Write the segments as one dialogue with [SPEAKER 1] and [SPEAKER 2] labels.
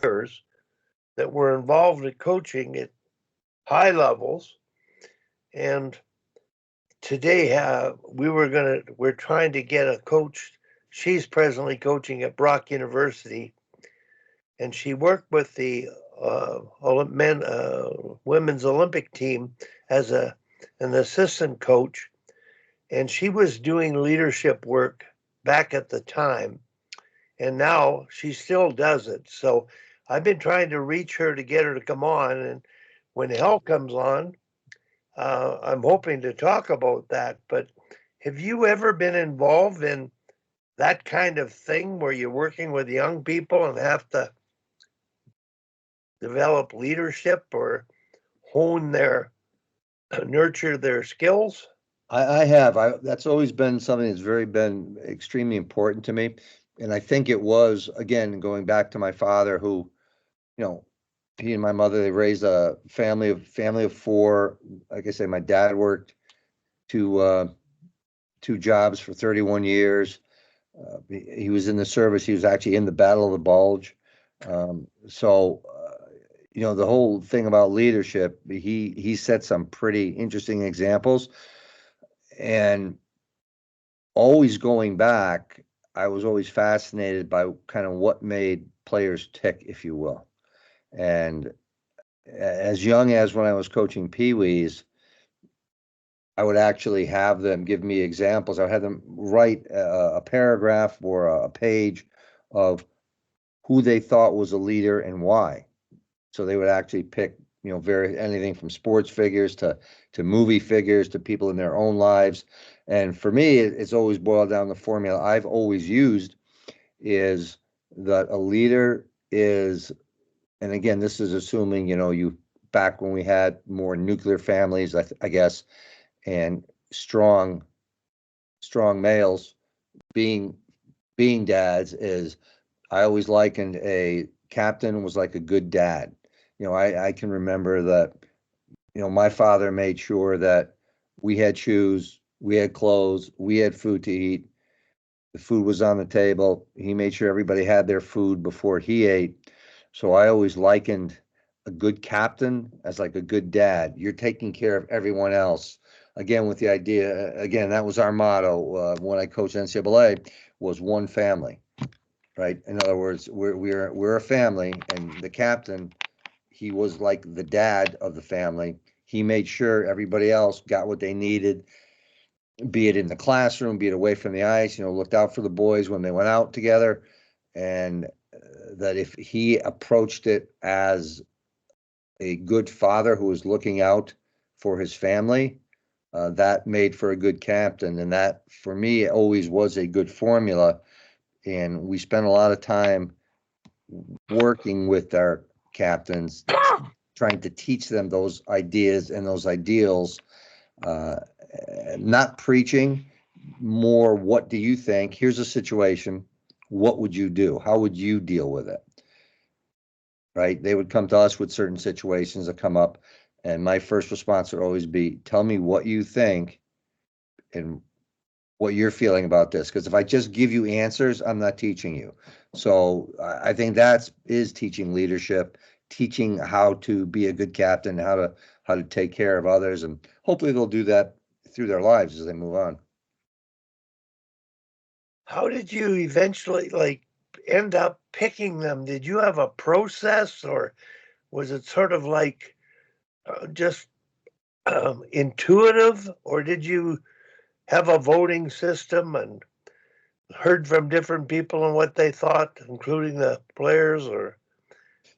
[SPEAKER 1] players that were involved in coaching at high levels. And today, we're trying to get a coach. She's presently coaching at Brock University, and she worked with the women's Olympic team as an assistant coach, and she was doing leadership work back at the time, and now she still does it. So I've been trying to reach her to get her to come on, and when hell comes on, I'm hoping to talk about that. But have you ever been involved in that kind of thing where you're working with young people and have to develop leadership or hone their nurture their skills?
[SPEAKER 2] I have. That's always been something that's been extremely important to me. And I think it was, again, going back to my father, who, you know, he and my mother, they raised a family of four. Like I say, my dad worked two two jobs for 31 years. He was in the service. He was actually in the Battle of the Bulge. The whole thing about leadership, he set some pretty interesting examples. And always going back, I was always fascinated by kind of what made players tick, if you will. And as young as when I was coaching Pee Wees, I would actually have them give me examples. I would have them write a paragraph or a page of who they thought was a leader and why. So they would actually pick, anything from sports figures to movie figures to people in their own lives. And for me, it's always boiled down to the formula I've always used is that a leader is, and again, this is assuming, you back when we had more nuclear families, I guess, and strong males being dads is I always likened a captain was like a good dad. I can remember that, my father made sure that we had shoes, we had clothes, we had food to eat. The food was on the table. He made sure everybody had their food before he ate. So I always likened a good captain as like a good dad. You're taking care of everyone else. Again, with the idea, again, that was our motto when I coached NCAA was one family, right? In other words, we're a family, and the captain, he was like the dad of the family. He made sure everybody else got what they needed, be it in the classroom, be it away from the ice, looked out for the boys when they went out together. And that if he approached it as a good father who was looking out for his family, that made for a good captain. And that, for me, always was a good formula. And we spent a lot of time working with our captains, trying to teach them those ideas and those ideals, not preaching, more what do you think? Here's a situation. What would you do? How would you deal with it? Right? They would come to us with certain situations that come up, and my first response would always be, tell me what you think and what you're feeling about this. Because if I just give you answers, I'm not teaching you. So I think that is teaching leadership, teaching how to be a good captain, how to take care of others, and hopefully they'll do that through their lives as they move on.
[SPEAKER 1] How did you eventually end up picking them? Did you have a process, or was it sort of like just intuitive, or did you have a voting system and heard from different people and what they thought, including the players? Or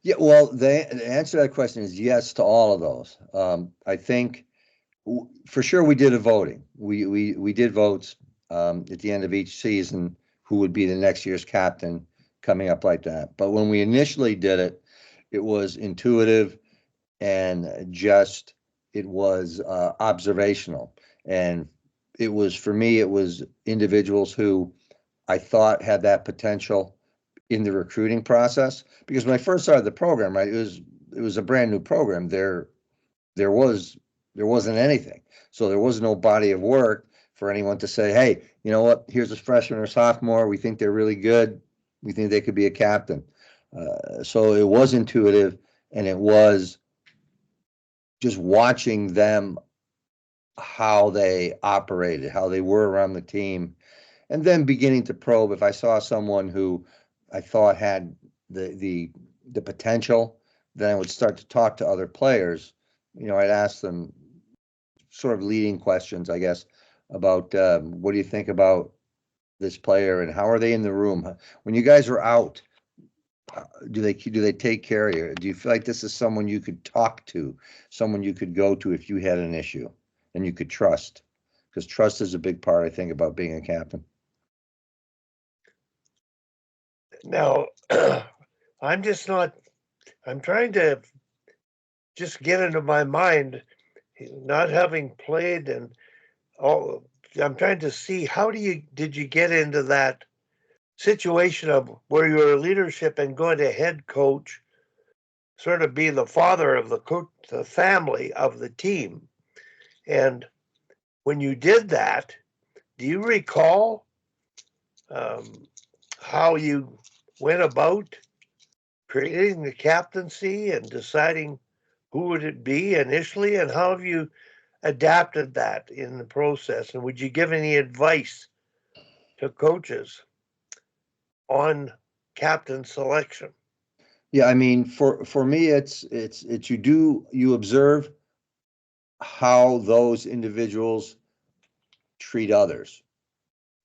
[SPEAKER 2] Yeah, well, the answer to that question is yes to all of those. I think for sure we did a voting. We did votes at the end of each season who would be the next year's captain coming up like that. But when we initially did it, it was intuitive and just it was observational. And it was, for me, it was individuals who I thought had that potential in the recruiting process. Because when I first started the program, right, it was a brand new program. There wasn't anything. So there was no body of work for anyone to say, hey, you know what, here's a freshman or sophomore. We think they're really good. We think they could be a captain. So it was intuitive, and it was just watching them, how they operated, how they were around the team, and then beginning to probe. If I saw someone who I thought had the potential, then I would start to talk to other players. I'd ask them sort of leading questions, I guess, about what do you think about this player and how are they in the room when you guys are out? Do they take care of you? Do you feel like this is someone you could talk to, someone you could go to if you had an issue, and you could trust? Because trust is a big part, I think, about being a captain.
[SPEAKER 1] Now, I'm just not, I'm trying to just get into my mind, not having played and all. I'm trying to see did you get into that situation of where you're leadership and going to head coach, sort of be the father of the family of the team. And when you did that, do you recall um, how you went about creating the captaincy and deciding who would it be initially, and how have you adapted that in the process? And would you give any advice to coaches on captain selection?
[SPEAKER 2] Yeah, I mean, for me, it's you observe how those individuals treat others.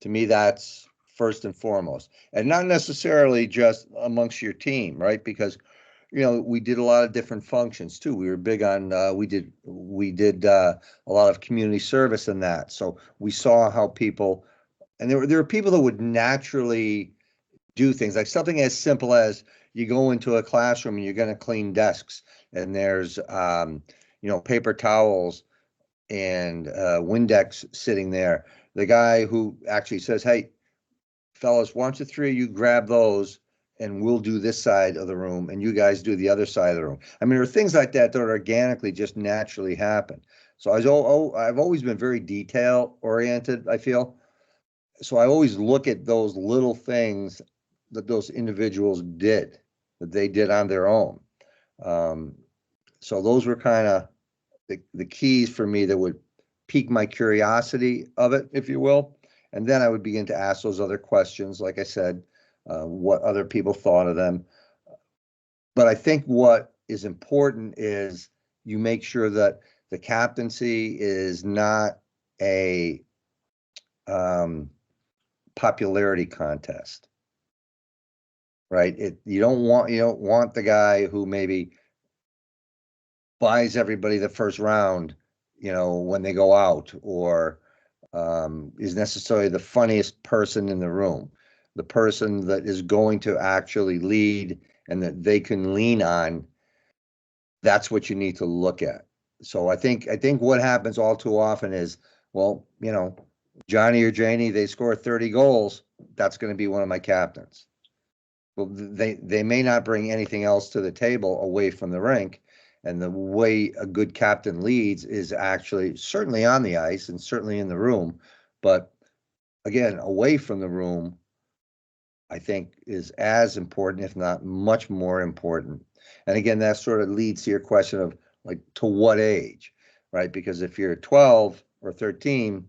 [SPEAKER 2] To me, that's first and foremost, and not necessarily just amongst your team, right? Because we did a lot of different functions too. We were big on we did a lot of community service in that. So we saw how people, and there were people that would naturally do things like something as simple as you go into a classroom and you're going to clean desks, and there's paper towels and Windex sitting there. The guy who actually says, "Hey, fellas, why don't the three of you grab those and we'll do this side of the room and you guys do the other side of the room." I mean, there are things like that that organically just naturally happen. So I've always been very detail oriented, I feel. So I always look at those little things that those individuals did, that they did on their own. Um, so those were kind of the keys for me that would pique my curiosity of it, if you will. And then I would begin to ask those other questions, like I said, what other people thought of them. But I think what is important is you make sure that the captaincy is not a popularity contest, right? You don't want the guy who maybe buys everybody the first round, when they go out, or is necessarily the funniest person in the room. The person that is going to actually lead and that they can lean on, that's what you need to look at. So I think what happens all too often is, well, Johnny or Janie, they score 30 goals. That's going to be one of my captains. Well, they may not bring anything else to the table away from the rink. And the way a good captain leads is actually certainly on the ice and certainly in the room. But again, away from the room, I think is as important, if not much more important. And again, that sort of leads to your question of, like, to what age, right? Because if you're 12 or 13,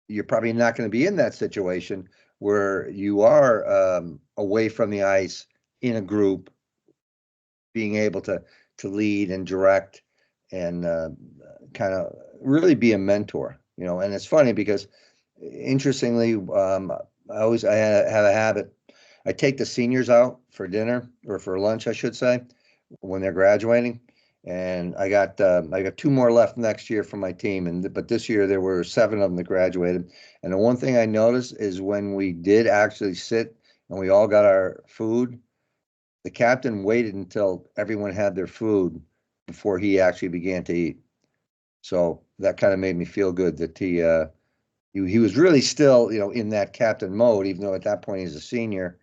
[SPEAKER 2] you're probably not going to be in that situation where you are away from the ice in a group, being able to lead and direct and kind of really be a mentor. And it's funny because, interestingly, have a habit. I take the seniors out for dinner, or for lunch, I should say, when they're graduating. And I got two more left next year for my team, but this year there were 7 of them that graduated. And the one thing I noticed is when we did actually sit and we all got our food, the captain waited until everyone had their food before he actually began to eat. So that kind of made me feel good that he was really still, in that captain mode, even though at that point he's a senior,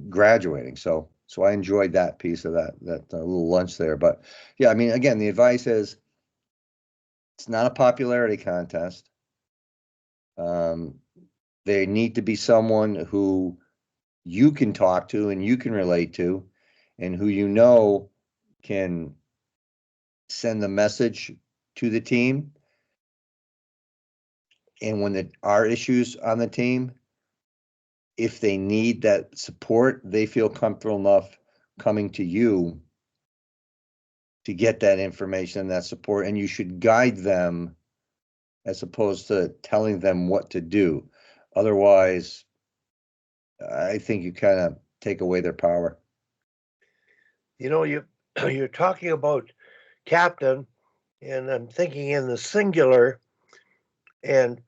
[SPEAKER 2] graduating. So I enjoyed that piece of that little lunch there. But yeah, I mean, again, the advice is it's not a popularity contest. They need to be someone who you can talk to and you can relate to, and who you know can send the message to the team. And when there are issues on the team, if they need that support, they feel comfortable enough coming to you to get that information and that support, and you should guide them as opposed to telling them what to do. Otherwise, I think you kind of take away their power.
[SPEAKER 1] You know, you're talking about captain, and I'm thinking in the singular. And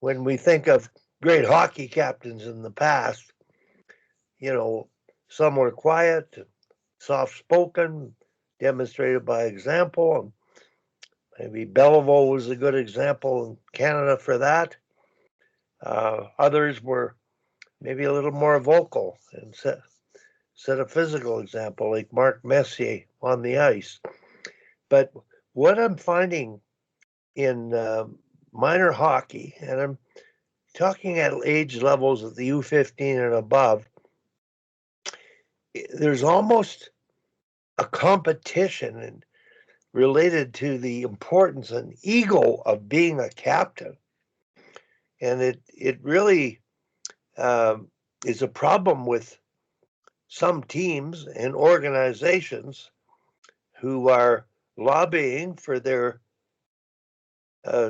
[SPEAKER 1] when we think of great hockey captains in the past, you know, some were quiet, soft spoken, demonstrated by example. And maybe Beliveau was a good example in Canada for that. Others were maybe a little more vocal and set a physical example, like Mark Messier on the ice. But what I'm finding in minor hockey, and I'm talking at age levels of the U15 and above, there's almost a competition and related to the importance and ego of being a captain. And it really is a problem with some teams and organizations who are lobbying for their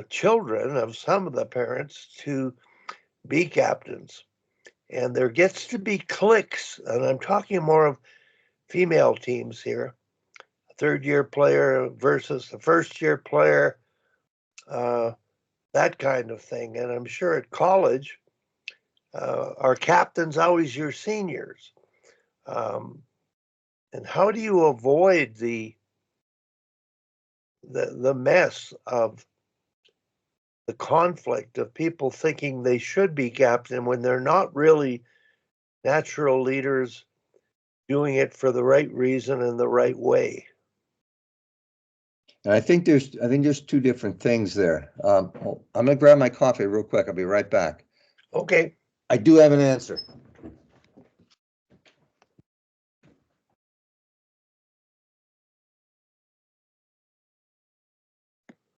[SPEAKER 1] children of some of the parents to be captains. And there gets to be cliques, and I'm talking more of female teams here, a third-year player versus the first-year player, that kind of thing. And I'm sure at college, our captains always your seniors. And how do you avoid the mess of the conflict of people thinking they should be captain when they're not really natural leaders doing it for the right reason and the right way?
[SPEAKER 2] And I think there's two different things there. I'm gonna grab my coffee real quick. I'll be right back.
[SPEAKER 1] Okay.
[SPEAKER 2] I do have an answer.